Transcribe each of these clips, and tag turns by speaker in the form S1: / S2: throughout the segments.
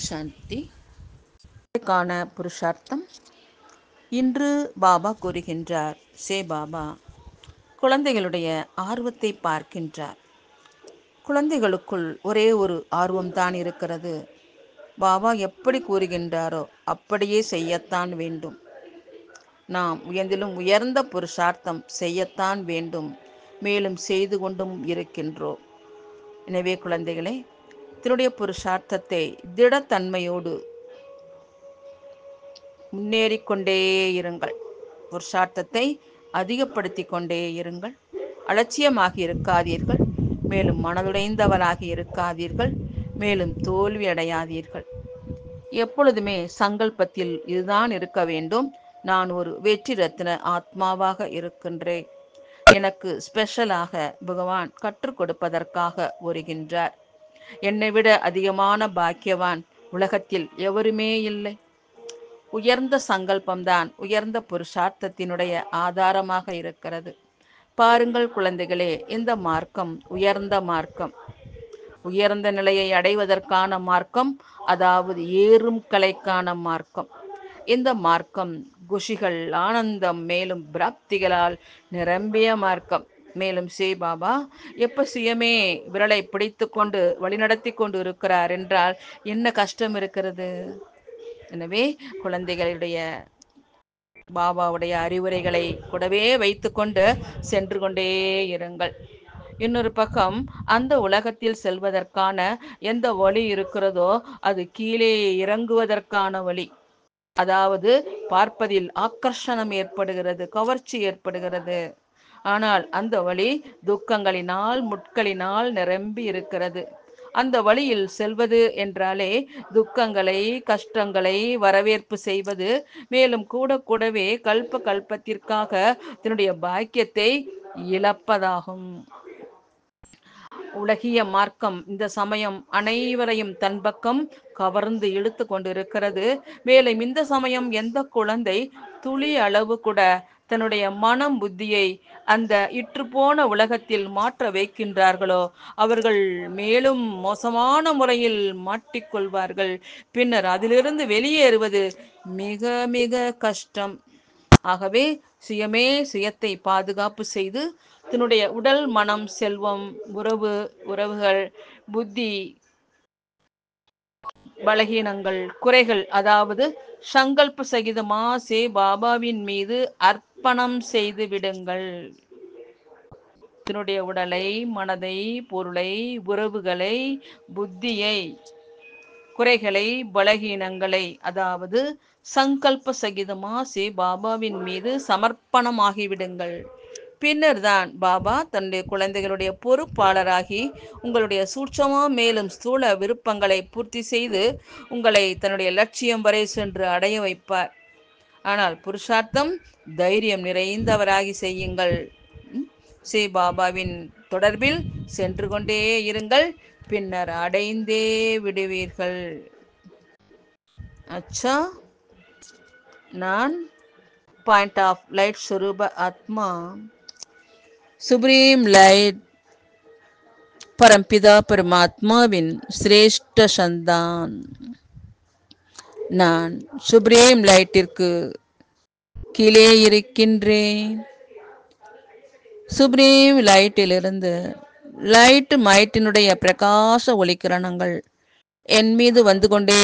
S1: சாந்தி. காண புருஷார்த்தம். இன்று பாபா கூறுகின்றார், சே பாபா குழந்தைகளுடைய ஆர்வத்தை பார்க்கின்றார். குழந்தைகளுக்குள் ஒரே ஒரு ஆர்வம்தான் இருக்கிறது. பாபா எப்படி கூறுகின்றாரோ அப்படியே செய்யத்தான் வேண்டும். நாம் உயர்ந்திலும் உயர்ந்த புருஷார்த்தம் செய்யத்தான் வேண்டும். மேலும் செய்து கொண்டும் இருக்கின்றோம். எனவே குழந்தைகளே, தன்னுடைய புருஷார்த்தத்தை திடத்தன்மையோடு முன்னேறிக்கொண்டே இருங்கள். புருஷார்த்தத்தை அதிகப்படுத்தி கொண்டே இருங்கள். அலட்சியமாகி இருக்காதீர்கள். மேலும் மனதுடைந்தவராகி இருக்காதீர்கள். மேலும் தோல்வி அடையாதீர்கள். எப்பொழுதுமே சங்கல்பத்தில் இதுதான் இருக்க வேண்டும். நான் ஒரு வெற்றி ரத்தின ஆத்மாவாக இருக்கின்றேன். எனக்கு ஸ்பெஷலாக பகவான் கற்றுக் கொடுப்பதற்காக வருகின்றார். என்னை விட அதிகமான பாக்கியவான் உலகத்தில் எவருமே இல்லை. உயர்ந்த சங்கல்பம்தான் உயர்ந்த புருஷார்த்தத்தினுடைய ஆதாரமாக இருக்கிறது. பாருங்கள் குழந்தைகளே, இந்த மார்க்கம் உயர்ந்த மார்க்கம். உயர்ந்த நிலையை அடைவதற்கான மார்க்கம், அதாவது ஏறும் கலைக்கான மார்க்கம். இந்த மார்க்கம் குஷிகள், ஆனந்தம், மேலும் பிராப்திகளால் நிரம்பிய மார்க்கம். மேலும் சே பாபா எப்ப சுயமே விரலை பிடித்து கொண்டு வழிநடத்தி கொண்டு இருக்கிறார் என்றால் என்ன கஷ்டம் இருக்கிறது? எனவே குழந்தைகளுடைய பாபாவுடைய அறிவுரைகளை கூடவே வைத்து கொண்டு சென்று கொண்டே இருங்கள். இன்னொரு பக்கம், அந்த உலகத்தில் செல்வதற்கான எந்த வழி இருக்கிறதோ அது கீழே இறங்குவதற்கான வழி. அதாவது பார்ப்பதில் ஆக்கர்ஷணம் ஏற்படுகிறது, கவர்ச்சி ஏற்படுகிறது. ஆனால் அந்த வழி துக்கங்களினால், முட்களினால் நிரம்பி இருக்கிறது. அந்த வழியில் செல்வது என்றாலே துக்கங்களை, கஷ்டங்களை வரவேற்பு செய்வது, மேலும் கூடவே கல்ப கல்பத்திற்காக தன்னுடைய பாக்கியத்தை இழப்பதாகும். உலகிய மார்க்கம் இந்த சமயம் அனைவரையும் தன் பக்கம் கவர்ந்து இழுத்து கொண்டிருக்கிறது. மேலும் இந்த சமயம் எந்த குழந்தை துளி அளவு கூட தன்னுடைய மனம் புத்தியை அந்த இற்றுப்போன உலகத்தில் மாற்ற வைக்கின்றார்களோ அவர்கள் மேலும் மோசமான முறையில் மாட்டிக்கொள்வார்கள். பின்னர் அதிலிருந்து வெளியேறுவது மிக மிக கஷ்டம். ஆகவே சுயமே சுயத்தை பாதுகாப்பு செய்து தன்னுடைய உடல், மனம், செல்வம், உறவுகள், புத்தி பலகீனங்கள், குறைகள், அதாவது சங்கல்ப சகிதமா சே பாபாவின் மீது அர்ப்பணம் செய்து விடுங்கள். தன்னுடைய உடலை, மனதை, பொருளை, உறவுகளை, புத்தியை, குறைகளை, பலகீனங்களை, அதாவது சங்கல்ப சகிதமா சே பாபாவின் மீது சமர்ப்பணமாகிவிடுங்கள். பின்னர் தான் பாபா தன்னுடைய குழந்தைகளுடைய பொறுப்பாளராகி உங்களுடைய சூட்சமா மேலும் ஸ்தூல விருப்பங்களை பூர்த்தி செய்து உங்களை தன்னுடைய லட்சியம் வரை சென்று அடைய வைப்பார். ஆனால் புருஷார்த்தம் தைரியம் நிறைந்தவராகி செய்யுங்கள். சே பாபாவின் தொடர்பில் சென்று கொண்டே இருங்கள். பின்னர் அடைந்தே விடுவீர்கள். அச்சா, நான் பாயிண்ட் ஆஃப் லைட் ஸ்வரூப ஆத்மா, சுப்ரீம் லைட் பரம்பிதா பரமாத்மாவின் சிரேஷ்ட சந்தான். நான் சுப்ரீம் லைட்டிற்கு கீழே இருக்கின்றேன். சுப்ரீம் லைட்டிலிருந்து லைட் மைட்டினுடைய பிரகாச ஒளிக்கிரணங்கள் என் மீது வந்து கொண்டே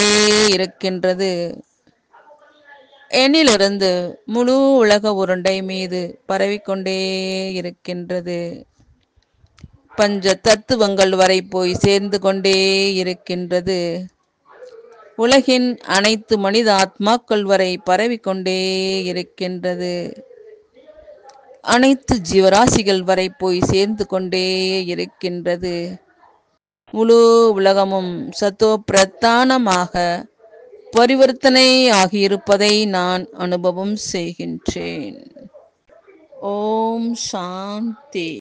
S1: இருக்கின்றது. என்னிலிருந்து முழு உலக உருண்டை மீது பரவிக்கொண்டே இருக்கின்றது. பஞ்ச தத்துவங்கள் வரை போய் சேர்ந்து கொண்டே இருக்கின்றது. உலகின் அனைத்து மனித ஆத்மாக்கள் வரை பரவிக்கொண்டே இருக்கின்றது. அனைத்து ஜீவராசிகள் வரை போய் சேர்ந்து கொண்டே இருக்கின்றது. முழு உலகமும் சத்தோ பிரதானமாக பரிவர்த்தனை ஆகியிருப்பதை நான் அனுபவம் செய்கின்றேன். ஓம் சாந்தி.